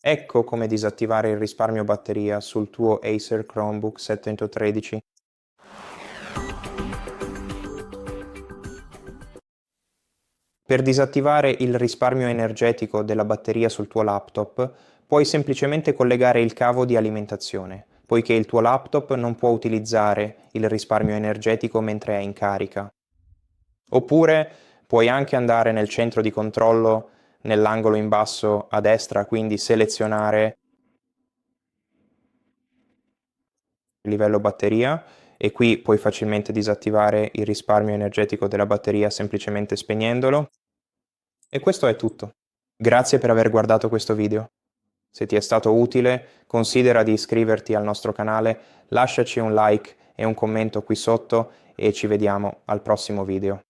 Ecco come disattivare il risparmio batteria sul tuo ACER Chromebook 713. Per disattivare il risparmio energetico della batteria sul tuo laptop, puoi semplicemente collegare il cavo di alimentazione, poiché il tuo laptop non può utilizzare il risparmio energetico mentre è in carica. Oppure puoi anche andare nel centro di controllo nell'angolo in basso a destra, quindi selezionare il livello batteria e qui puoi facilmente disattivare il risparmio energetico della batteria semplicemente spegnendolo. E questo è tutto. Grazie per aver guardato questo video. Se ti è stato utile, considera di iscriverti al nostro canale, lasciaci un like e un commento qui sotto e ci vediamo al prossimo video.